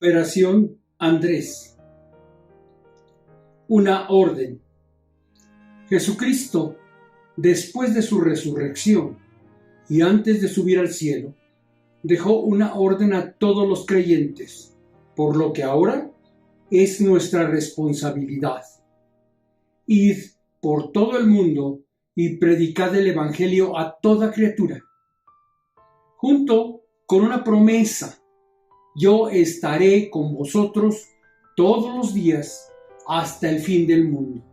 Operación Andrés. Una orden. Jesucristo, después de su resurrección y antes de subir al cielo, dejó una orden a todos los creyentes, por lo que ahora es nuestra responsabilidad. Id por todo el mundo y predicad el Evangelio a toda criatura, junto con una promesa: yo estaré con vosotros todos los días hasta el fin del mundo.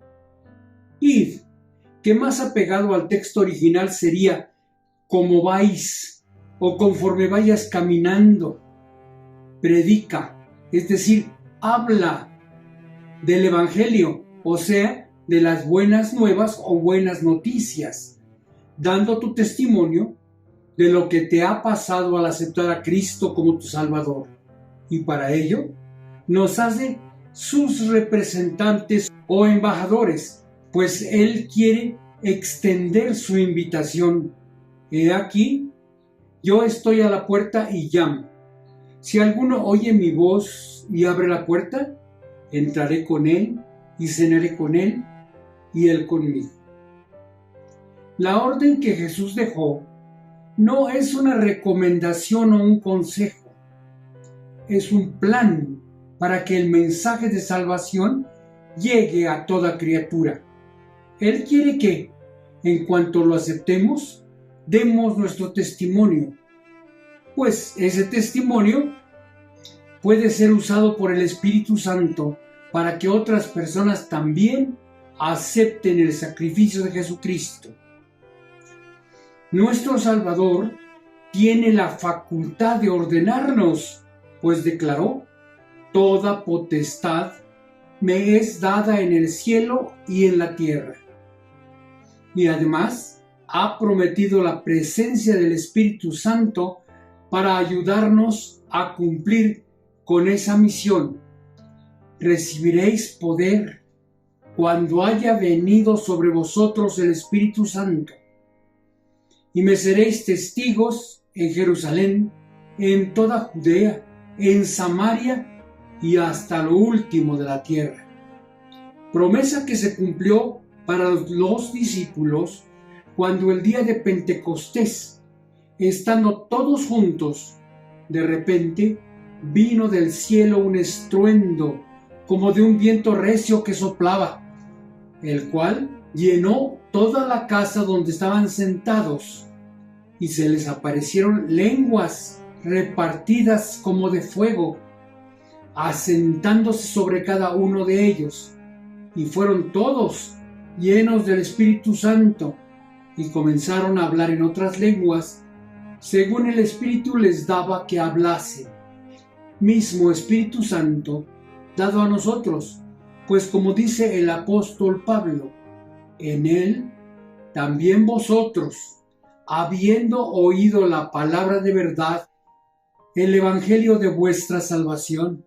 Id, que más apegado al texto original sería como vais o conforme vayas caminando. Predica, es decir, habla del Evangelio, o sea, de las buenas nuevas o buenas noticias, dando tu testimonio de lo que te ha pasado al aceptar a Cristo como tu Salvador. Y para ello nos hace sus representantes o embajadores, pues Él quiere extender su invitación. He aquí, yo estoy a la puerta y llamo. Si alguno oye mi voz y abre la puerta, entraré con él y cenaré con él y él conmigo. La orden que Jesús dejó no es una recomendación o un consejo, es un plan para que el mensaje de salvación llegue a toda criatura. Él quiere que, en cuanto lo aceptemos, demos nuestro testimonio, pues ese testimonio puede ser usado por el Espíritu Santo para que otras personas también acepten el sacrificio de Jesucristo. Nuestro Salvador tiene la facultad de ordenarnos, pues declaró: toda potestad me es dada en el cielo y en la tierra. Y además ha prometido la presencia del Espíritu Santo para ayudarnos a cumplir con esa misión. Recibiréis poder cuando haya venido sobre vosotros el Espíritu Santo, y me seréis testigos en Jerusalén, en toda Judea, en Samaria y hasta lo último de la tierra. Promesa que se cumplió para los discípulos cuando el día de Pentecostés, estando todos juntos, de repente vino del cielo un estruendo como de un viento recio que soplaba, el cual llenó toda la casa donde estaban sentados, y se les aparecieron lenguas repartidas como de fuego, asentándose sobre cada uno de ellos, y fueron todos llenos del Espíritu Santo, y comenzaron a hablar en otras lenguas, según el Espíritu les daba que hablasen. Mismo Espíritu Santo dado a nosotros, pues como dice el apóstol Pablo, en él también vosotros, habiendo oído la palabra de verdad, el evangelio de vuestra salvación,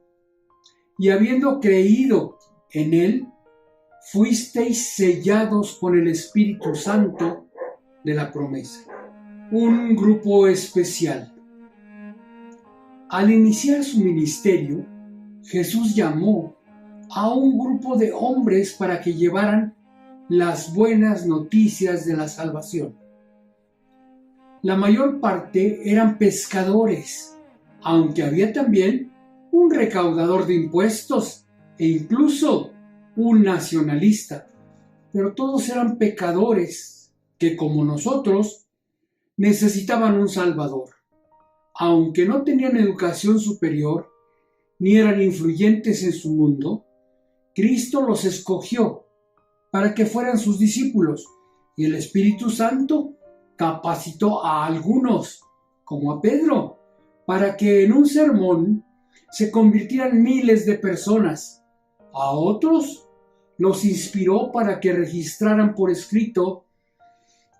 y habiendo creído en él, fuisteis sellados con el Espíritu Santo de la promesa. Un grupo especial. Al iniciar su ministerio, Jesús llamó a un grupo de hombres para que llevaran las buenas noticias de la salvación. La mayor parte eran pescadores, aunque había también un recaudador de impuestos e incluso un nacionalista, pero todos eran pecadores que, como nosotros, necesitaban un Salvador. Aunque no tenían educación superior ni eran influyentes en su mundo, Cristo los escogió para que fueran sus discípulos, y el Espíritu Santo capacitó a algunos, como a Pedro, para que en un sermón se convirtieran miles de personas. A otros los inspiró para que registraran por escrito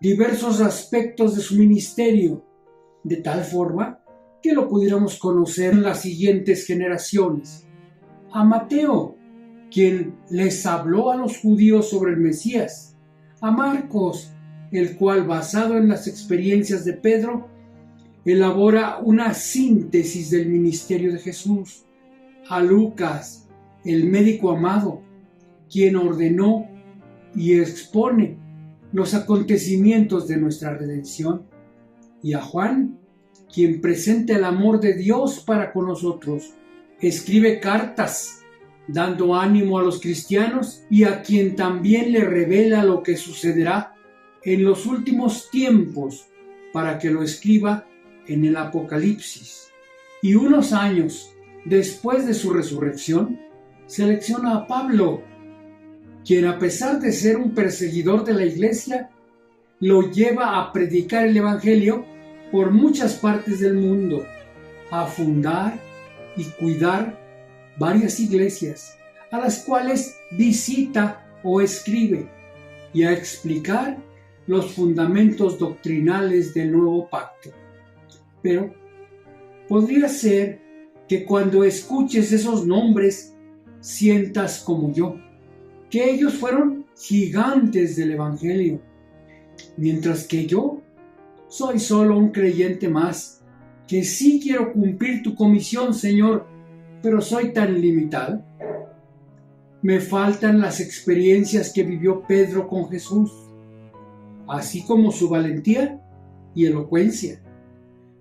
diversos aspectos de su ministerio, de tal forma que lo pudiéramos conocer en las siguientes generaciones. A Mateo, quien les habló a los judíos sobre el Mesías. A Marcos, el cual, basado en las experiencias de Pedro, elabora una síntesis del ministerio de Jesús. a Lucas, el médico amado, quien ordenó y expone los acontecimientos de nuestra redención, y a Juan, quien presenta el amor de Dios para con nosotros, escribe cartas dando ánimo a los cristianos y a quien también le revela lo que sucederá en los últimos tiempos para que lo escriba en el Apocalipsis. Y unos años después de su resurrección, selecciona a Pablo, quien a pesar de ser un perseguidor de la iglesia, lo lleva a predicar el evangelio por muchas partes del mundo, a fundar y cuidar varias iglesias, a las cuales visita o escribe, y a explicar los fundamentos doctrinales del nuevo pacto. Pero podría ser que cuando escuches esos nombres sientas como yo, que ellos fueron gigantes del evangelio, mientras que yo soy solo un creyente más, que sí quiero cumplir tu comisión, Señor, pero soy tan limitado. Me faltan las experiencias que vivió Pedro con Jesús, así como su valentía y elocuencia.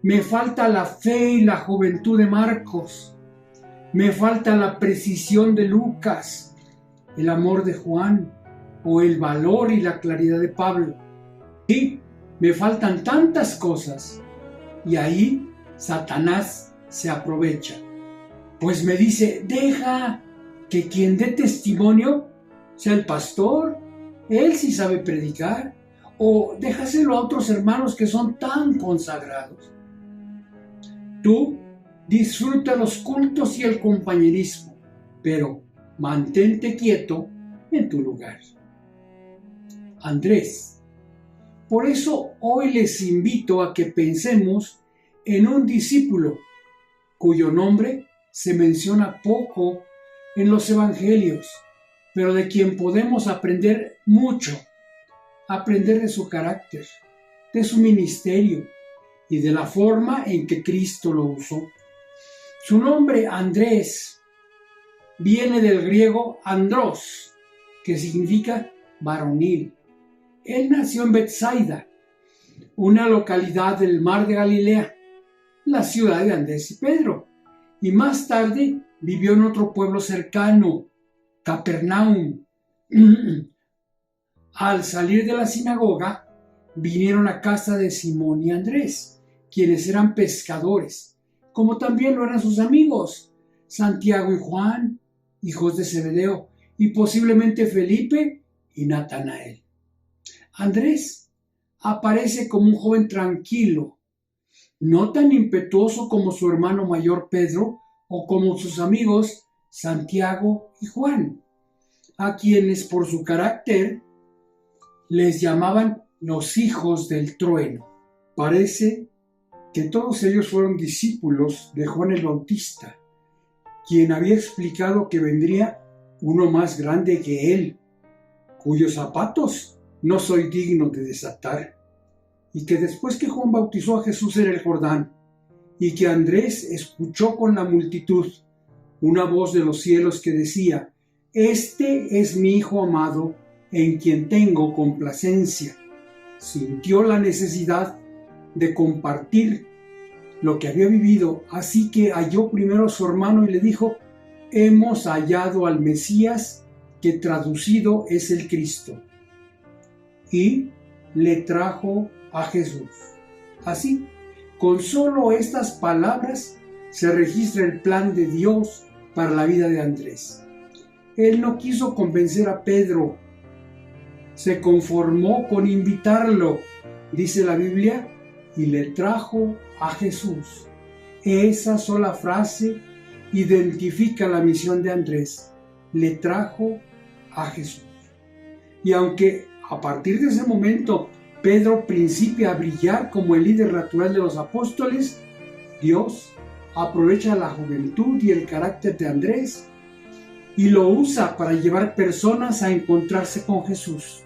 Me falta la fe y la juventud de Marcos. Me falta la precisión de Lucas, el amor de Juan o el valor y la claridad de Pablo. Sí, me faltan tantas cosas, y ahí Satanás se aprovecha. Pues me dice, deja que quien dé testimonio sea el pastor, él sí sabe predicar, o déjaselo a otros hermanos que son tan consagrados. Tú disfruta los cultos y el compañerismo, pero mantente quieto en tu lugar. Andrés. Por eso hoy les invito a que pensemos en un discípulo cuyo nombre se menciona poco en los evangelios, pero de quien podemos aprender mucho, aprender de su carácter, de su ministerio y de la forma en que Cristo lo usó. Su nombre, Andrés, viene del griego andros, que significa varonil. Él nació en Betsaida, una localidad del mar de Galilea, la ciudad de Andrés y Pedro, y más tarde vivió en otro pueblo cercano, Capernaum. Al salir de la sinagoga, vinieron a casa de Simón y Andrés, quienes eran pescadores, como también lo eran sus amigos, Santiago y Juan, hijos de Zebedeo, y posiblemente Felipe y Natanael. Andrés aparece como un joven tranquilo, no tan impetuoso como su hermano mayor Pedro o como sus amigos Santiago y Juan, a quienes por su carácter les llamaban los hijos del trueno. Parece que todos ellos fueron discípulos de Juan el Bautista, quien había explicado que vendría uno más grande que él, cuyos zapatos no soy digno de desatar, y que después que Juan bautizó a Jesús en el Jordán, y que Andrés escuchó con la multitud una voz de los cielos que decía: «Este es mi Hijo amado, en quien tengo complacencia», sintió la necesidad de compartir lo que había vivido, así que halló primero a su hermano y le dijo: «Hemos hallado al Mesías, que traducido es el Cristo», y le trajo a Jesús. Así, con solo estas palabras se registra el plan de Dios para la vida de Andrés. Él no quiso convencer a Pedro, se conformó con invitarlo, dice la Biblia, y le trajo a Jesús. Esa sola frase identifica la misión de Andrés: le trajo a Jesús. Y aunque a partir de ese momento Pedro principia a brillar como el líder natural de los apóstoles, Dios aprovecha la juventud y el carácter de Andrés y lo usa para llevar personas a encontrarse con Jesús.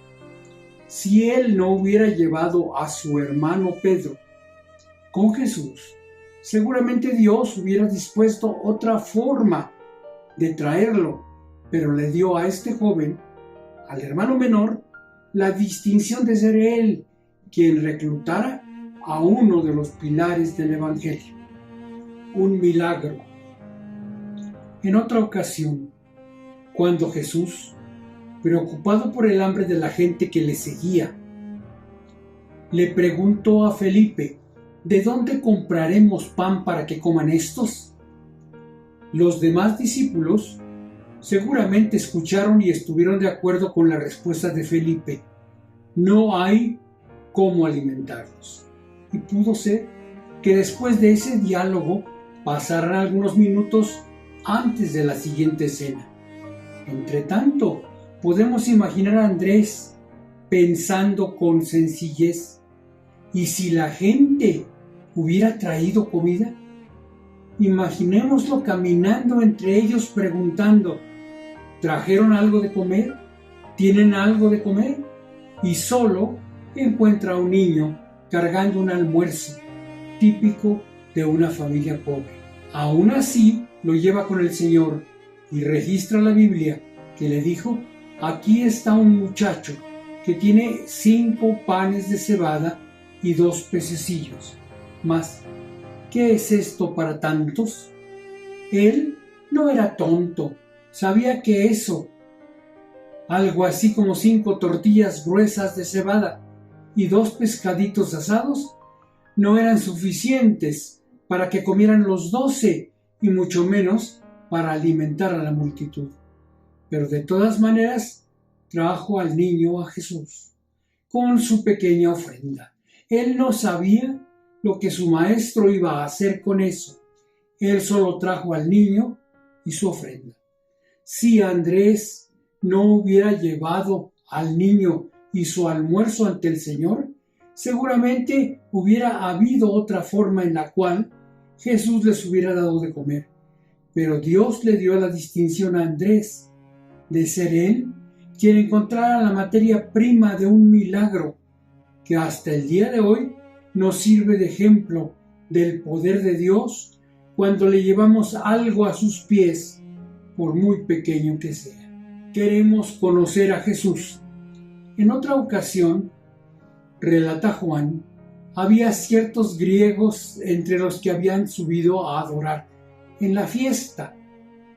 Si él no hubiera llevado a su hermano Pedro con Jesús, seguramente Dios hubiera dispuesto otra forma de traerlo, pero le dio a este joven, al hermano menor, la distinción de ser él quien reclutara a uno de los pilares del Evangelio. Un milagro. En otra ocasión, cuando Jesús, preocupado por el hambre de la gente que le seguía, le preguntó a Felipe: ¿de dónde compraremos pan para que coman estos? Los demás discípulos seguramente escucharon y estuvieron de acuerdo con la respuesta de Felipe: no hay cómo alimentarlos. Y pudo ser que después de ese diálogo pasaran algunos minutos antes de la siguiente cena. Entre tanto, podemos imaginar a Andrés pensando con sencillez: ¿y si la gente hubiera traído comida? Imaginémoslo caminando entre ellos preguntando: ¿trajeron algo de comer? ¿Tienen algo de comer? Y solo encuentra a un niño cargando un almuerzo típico de una familia pobre. Aún así, lo lleva con el Señor y registra la Biblia que le dijo: aquí está un muchacho que tiene 5 panes de cebada y 2 pececillos. Mas, ¿qué es esto para tantos? Él no era tonto, sabía que eso, algo así como 5 tortillas gruesas de cebada y 2 pescaditos asados, no eran suficientes para que comieran los 12 y mucho menos para alimentar a la multitud. Pero de todas maneras, trajo al niño a Jesús con su pequeña ofrenda. Él no sabía lo que su maestro iba a hacer con eso. Él solo trajo al niño y su ofrenda. Si Andrés no hubiera llevado al niño y su almuerzo ante el Señor, seguramente hubiera habido otra forma en la cual Jesús les hubiera dado de comer. Pero Dios le dio la distinción a Andrés de ser él quien encontrara la materia prima de un milagro que hasta el día de hoy nos sirve de ejemplo del poder de Dios cuando le llevamos algo a sus pies, por muy pequeño que sea. Queremos conocer a Jesús. En otra ocasión, relata Juan, había ciertos griegos entre los que habían subido a adorar en la fiesta.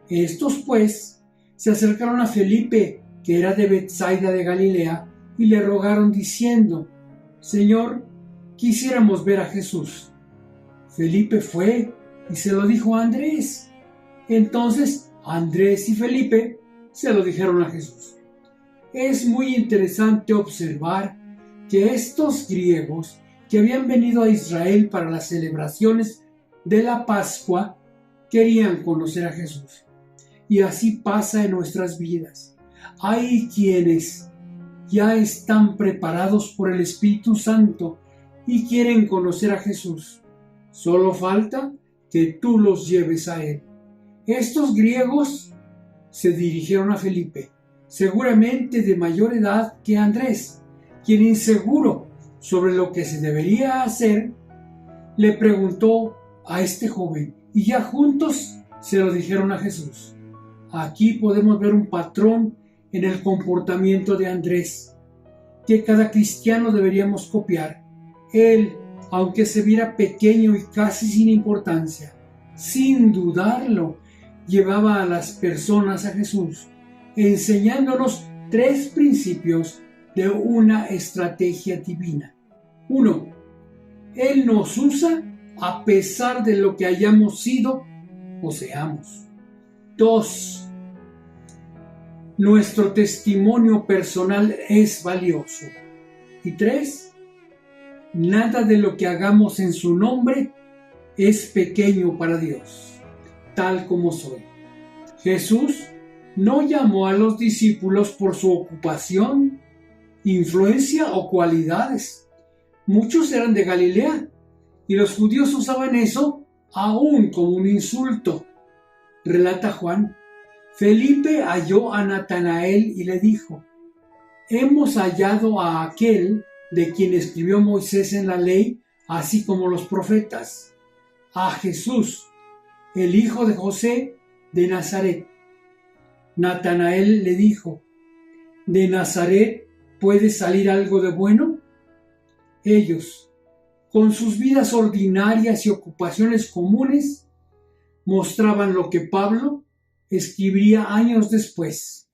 Estos, pues, se acercaron a Felipe, que era de Betsaida de Galilea, y le rogaron diciendo: Señor, quisiéramos ver a Jesús. Felipe fue y se lo dijo a Andrés. Entonces Andrés y Felipe se lo dijeron a Jesús. Es muy interesante observar que estos griegos que habían venido a Israel para las celebraciones de la Pascua querían conocer a Jesús. Y así pasa en nuestras vidas. Hay quienes ya están preparados por el Espíritu Santo y quieren conocer a Jesús. Solo falta que tú los lleves a Él. Estos griegos se dirigieron a Felipe, seguramente de mayor edad que Andrés, quien, inseguro sobre lo que se debería hacer, le preguntó a este joven y ya juntos se lo dijeron a Jesús. Aquí podemos ver un patrón en el comportamiento de Andrés que cada cristiano deberíamos copiar. Él, aunque se viera pequeño y casi sin importancia, sin dudarlo, llevaba a las personas a Jesús, enseñándonos 3 principios de una estrategia divina. 1. Él nos usa a pesar de lo que hayamos sido o seamos. 2. Nuestro testimonio personal es valioso. Y 3. Nada de lo que hagamos en su nombre es pequeño para Dios, tal como soy. Jesús no llamó a los discípulos por su ocupación, influencia o cualidades. Muchos eran de Galilea y los judíos usaban eso aún como un insulto. Relata Juan: Felipe halló a Natanael y le dijo: hemos hallado a aquel de quien escribió Moisés en la ley, así como los profetas, a Jesús, el hijo de José de Nazaret. Natanael le dijo: ¿de Nazaret puede salir algo de bueno? Ellos, con sus vidas ordinarias y ocupaciones comunes, mostraban lo que Pablo escribiría años después: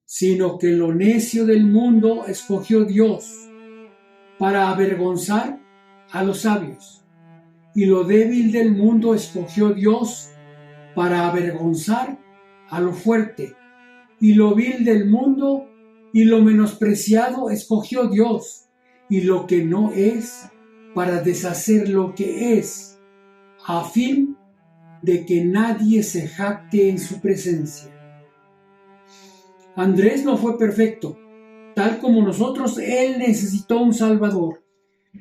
sino que lo necio del mundo escogió Dios para avergonzar a los sabios, y lo débil del mundo escogió Dios para avergonzar a lo fuerte, y lo vil del mundo y lo menospreciado escogió Dios, y lo que no es, para deshacer lo que es, a fin de que nadie se jacte en su presencia. Andrés no fue perfecto. Tal como nosotros, él necesitó un Salvador.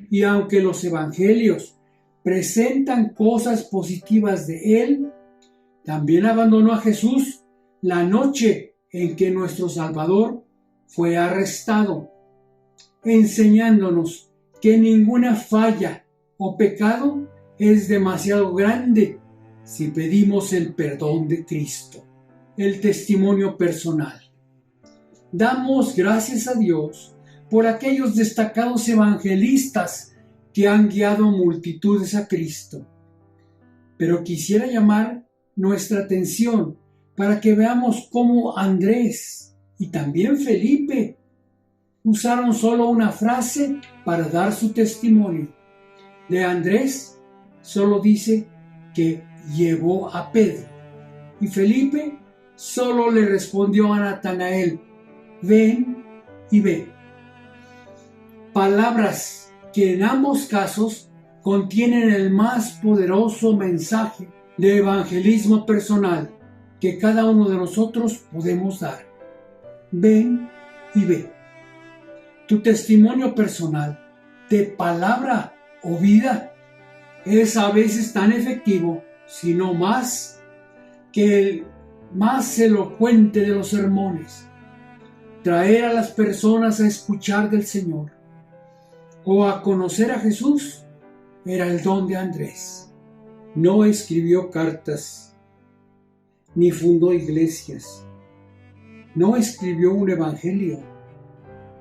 Y aunque los evangelios presentan cosas positivas de él, también abandonó a Jesús la noche en que nuestro Salvador fue arrestado, enseñándonos que ninguna falla o pecado es demasiado grande si pedimos el perdón de Cristo. El testimonio personal. Damos gracias a Dios por aquellos destacados evangelistas que han guiado multitudes a Cristo. Pero quisiera llamar nuestra atención para que veamos cómo Andrés y también Felipe usaron solo una frase para dar su testimonio. De Andrés solo dice que llevó a Pedro, y Felipe solo le respondió a Natanael: ven y ve. Palabras que en ambos casos contienen el más poderoso mensaje de evangelismo personal que cada uno de nosotros podemos dar. Ven y ve. Tu testimonio personal, de palabra o vida, es a veces tan efectivo, si no más, que el más elocuente de los sermones. Traer a las personas a escuchar del Señor o a conocer a Jesús era el don de Andrés. No escribió cartas, ni fundó iglesias, no escribió un evangelio,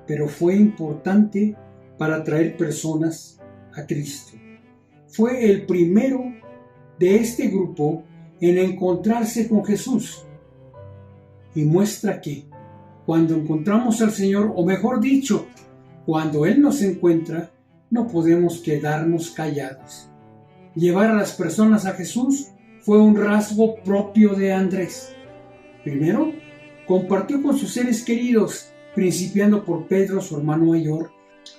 pero fue importante para traer personas a Cristo. Fue el primero de este grupo en encontrarse con Jesús, y muestra que cuando encontramos al Señor, o mejor dicho, cuando Él nos encuentra, no podemos quedarnos callados. Llevar a las personas a Jesús fue un rasgo propio de Andrés. Primero, compartió con sus seres queridos, principiando por Pedro, su hermano mayor,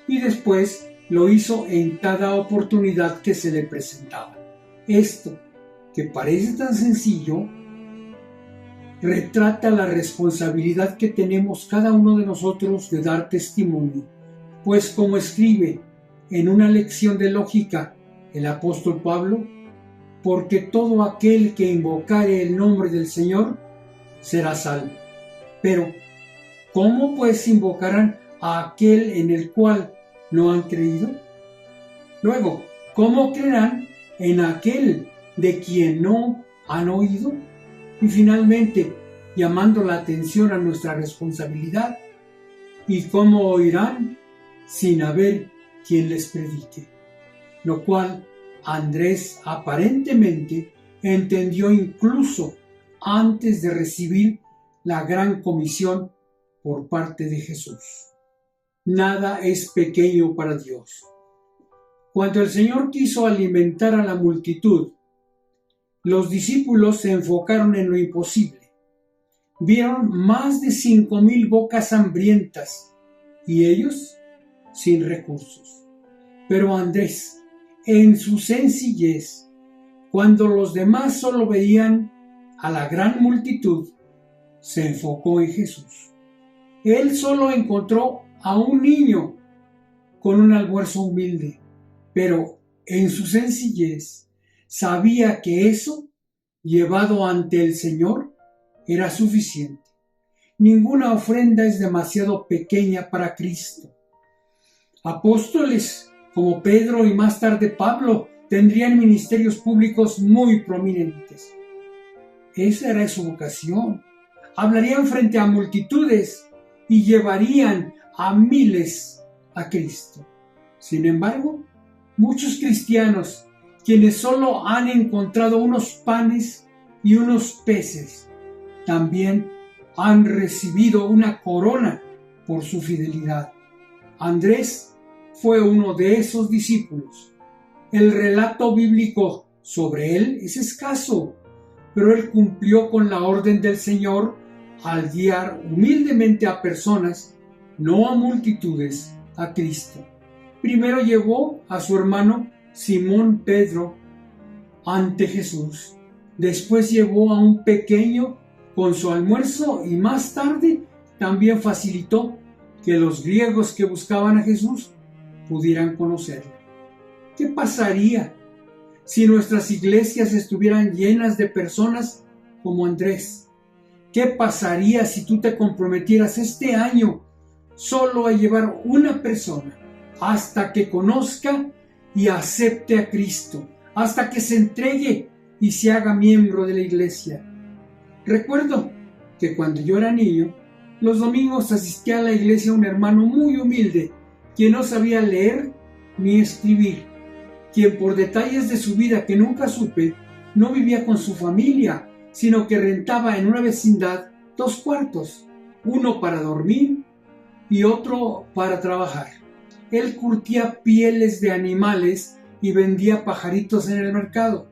y después lo hizo en cada oportunidad que se le presentaba. Esto, que parece tan sencillo, retrata la responsabilidad que tenemos cada uno de nosotros de dar testimonio, pues como escribe en una lección de lógica el apóstol Pablo: porque todo aquel que invocare el nombre del Señor será salvo. Pero, ¿cómo pues invocarán a aquel en el cual no han creído? Luego, ¿cómo creerán en aquel de quien no han oído? Y finalmente, llamando la atención a nuestra responsabilidad: ¿y cómo oirán sin haber quien les predique? Lo cual Andrés aparentemente entendió incluso antes de recibir la gran comisión por parte de Jesús. Nada es pequeño para Dios. Cuando el Señor quiso alimentar a la multitud, los discípulos se enfocaron en lo imposible. Vieron más de 5,000 bocas hambrientas y ellos sin recursos. Pero Andrés, en su sencillez, cuando los demás solo veían a la gran multitud, se enfocó en Jesús. Él solo encontró a un niño con un almuerzo humilde, pero en su sencillez sabía que eso, llevado ante el Señor, era suficiente. Ninguna ofrenda es demasiado pequeña para Cristo. Apóstoles como Pedro y más tarde Pablo tendrían ministerios públicos muy prominentes. Esa era su vocación: hablarían frente a multitudes y llevarían a miles a Cristo. Sin embargo, muchos cristianos, quienes solo han encontrado unos panes y unos peces, también han recibido una corona por su fidelidad. Andrés fue uno de esos discípulos. El relato bíblico sobre él es escaso, pero él cumplió con la orden del Señor al guiar humildemente a personas, no a multitudes, a Cristo. Primero llevó a su hermano Simón Pedro ante Jesús. Después llevó a un pequeño con su almuerzo y más tarde también facilitó que los griegos que buscaban a Jesús pudieran conocerlo. ¿Qué pasaría si nuestras iglesias estuvieran llenas de personas como Andrés? ¿Qué pasaría si tú te comprometieras este año solo a llevar una persona hasta que conozca y acepte a Cristo, hasta que se entregue y se haga miembro de la iglesia? Recuerdo que cuando yo era niño, los domingos asistía a la iglesia un hermano muy humilde, quien no sabía leer ni escribir, quien por detalles de su vida que nunca supe, no vivía con su familia, sino que rentaba en una vecindad 2 cuartos, uno para dormir y otro para trabajar. Él curtía pieles de animales y vendía pajaritos en el mercado.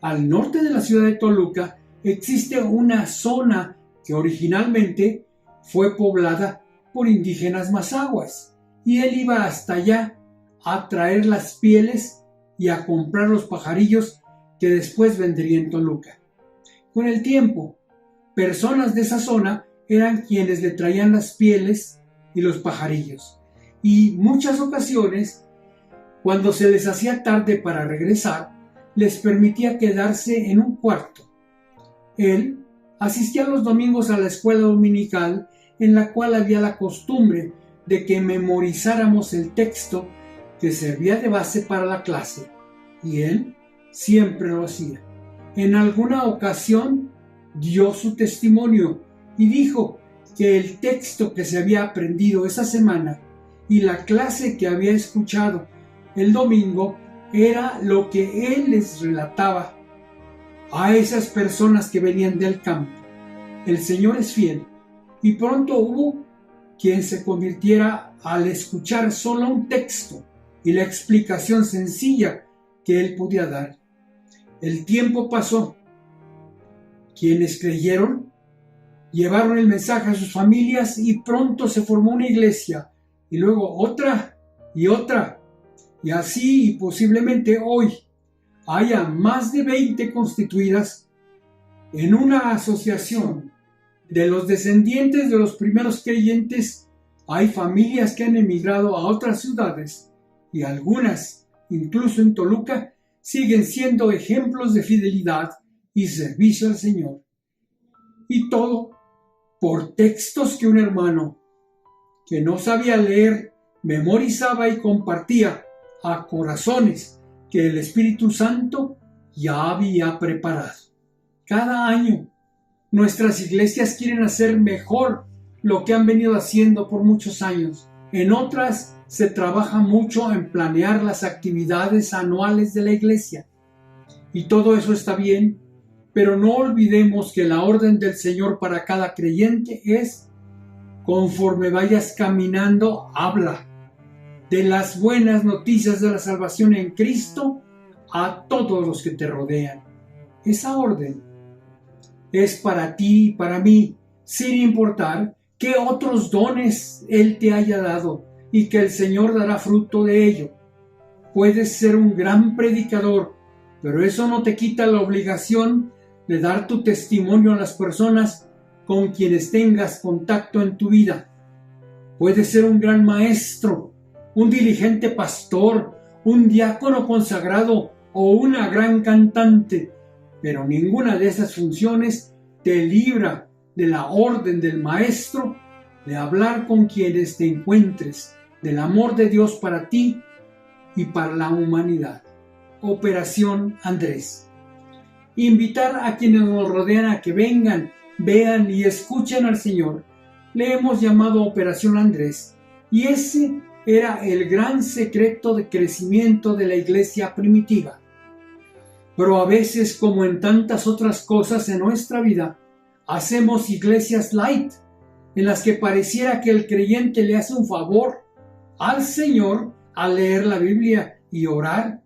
Al norte de la ciudad de Toluca existe una zona que originalmente fue poblada por indígenas mazahuas, y él iba hasta allá a traer las pieles y a comprar los pajarillos que después vendería en Toluca. Con el tiempo, personas de esa zona eran quienes le traían las pieles y los pajarillos, y muchas ocasiones, cuando se les hacía tarde para regresar, les permitía quedarse en un cuarto. Él asistía los domingos a la escuela dominical, en la cual había la costumbre de que memorizáramos el texto que servía de base para la clase, y él siempre lo hacía. En alguna ocasión dio su testimonio y dijo que el texto que se había aprendido esa semana y la clase que había escuchado el domingo era lo que él les relataba a esas personas que venían del campo. El Señor es fiel, y pronto hubo quien se convirtiera al escuchar solo un texto y la explicación sencilla que él podía dar. El tiempo pasó. Quienes creyeron llevaron el mensaje a sus familias y pronto se formó una iglesia, y luego otra, y así, y posiblemente hoy haya más de 20 constituidas en una asociación de los descendientes de los primeros creyentes. Hay familias que han emigrado a otras ciudades, y algunas, incluso en Toluca, siguen siendo ejemplos de fidelidad y servicio al Señor. Y todo por textos que un hermano que no sabía leer memorizaba y compartía a corazones que el Espíritu Santo ya había preparado. Cada año nuestras iglesias quieren hacer mejor lo que han venido haciendo por muchos años. En otras se trabaja mucho en planear las actividades anuales de la iglesia. Y todo eso está bien, pero no olvidemos que la orden del Señor para cada creyente es: conforme vayas caminando, habla de las buenas noticias de la salvación en Cristo a todos los que te rodean. Esa orden es para ti y para mí, sin importar qué otros dones Él te haya dado, y que el Señor dará fruto de ello. Puedes ser un gran predicador, pero eso no te quita la obligación de dar tu testimonio a las personas con quienes tengas contacto en tu vida. Puedes ser un gran maestro, un diligente pastor, un diácono consagrado o una gran cantante, pero ninguna de esas funciones te libra de la orden del Maestro de hablar con quienes te encuentres del amor de Dios para ti y para la humanidad. Operación Andrés. Invitar a quienes nos rodean a que vengan vean y escuchen al Señor. Le hemos llamado Operación Andrés, y ese era el gran secreto de crecimiento de la iglesia primitiva. Pero a veces, como en tantas otras cosas en nuestra vida, hacemos iglesias light, en las que pareciera que el creyente le hace un favor al Señor al leer la Biblia y orar,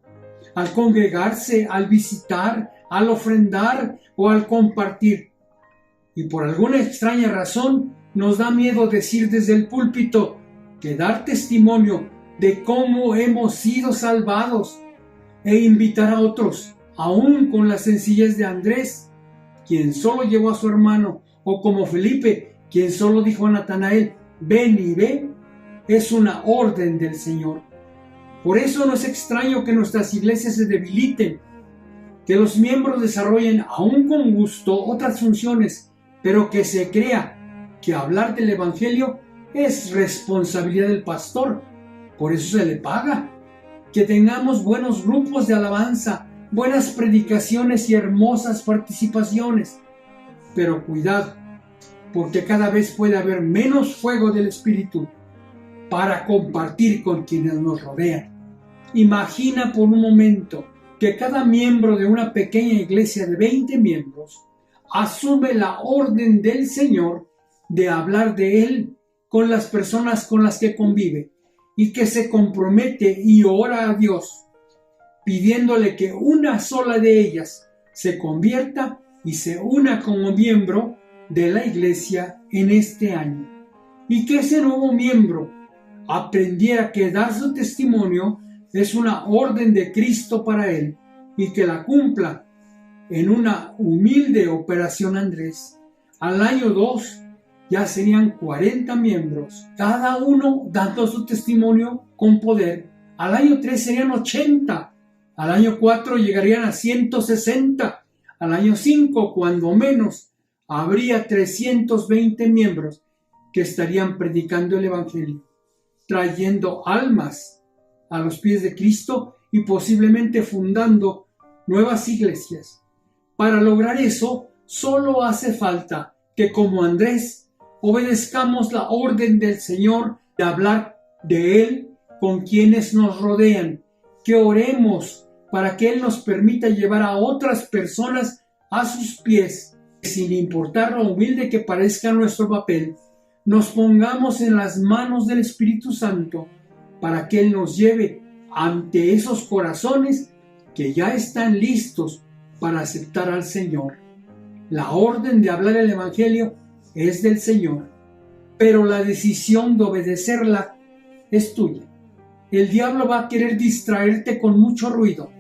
al congregarse, al visitar, al ofrendar o al compartir. Y por alguna extraña razón nos da miedo decir desde el púlpito que dar testimonio de cómo hemos sido salvados e invitar a otros, aún con la sencillez de Andrés, quien solo llevó a su hermano, o como Felipe, quien solo dijo a Natanael, ven y ve, es una orden del Señor. Por eso no es extraño que nuestras iglesias se debiliten, que los miembros desarrollen aún con gusto otras funciones, pero que se crea que hablar del Evangelio es responsabilidad del pastor. Por eso se le paga. Que tengamos buenos grupos de alabanza, buenas predicaciones y hermosas participaciones. Pero cuidado, porque cada vez puede haber menos fuego del Espíritu para compartir con quienes nos rodean. Imagina por un momento que cada miembro de una pequeña iglesia de 20 miembros asume la orden del Señor de hablar de Él con las personas con las que convive y que se compromete y ora a Dios pidiéndole que una sola de ellas se convierta y se una como miembro de la iglesia en este año, y que ese nuevo miembro aprendiera que dar su testimonio es una orden de Cristo para él y que la cumpla en una humilde Operación Andrés. Al año 2 ya serían 40 miembros, cada uno dando su testimonio con poder. Al año 3 serían 80, al año 4 llegarían a 160, al año 5, cuando menos, habría 320 miembros que estarían predicando el Evangelio, trayendo almas a los pies de Cristo y posiblemente fundando nuevas iglesias. Para lograr eso, solo hace falta que, como Andrés, obedezcamos la orden del Señor de hablar de Él con quienes nos rodean, que oremos para que Él nos permita llevar a otras personas a sus pies, sin importar lo humilde que parezca nuestro papel, nos pongamos en las manos del Espíritu Santo para que Él nos lleve ante esos corazones que ya están listos para aceptar al Señor. La orden de hablar el Evangelio es del Señor, pero la decisión de obedecerla es tuya. El diablo va a querer distraerte con mucho ruido.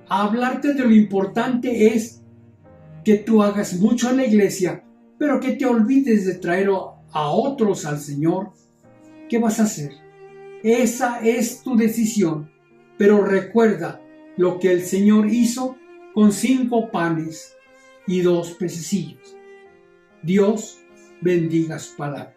A hablarte de lo importante es que tú hagas mucho en la iglesia, pero que te olvides de traer a otros al Señor. ¿Qué vas a hacer? Esa es tu decisión, pero recuerda lo que el Señor hizo con 5 panes y 2 pececillos. Dios bendiga su palabra.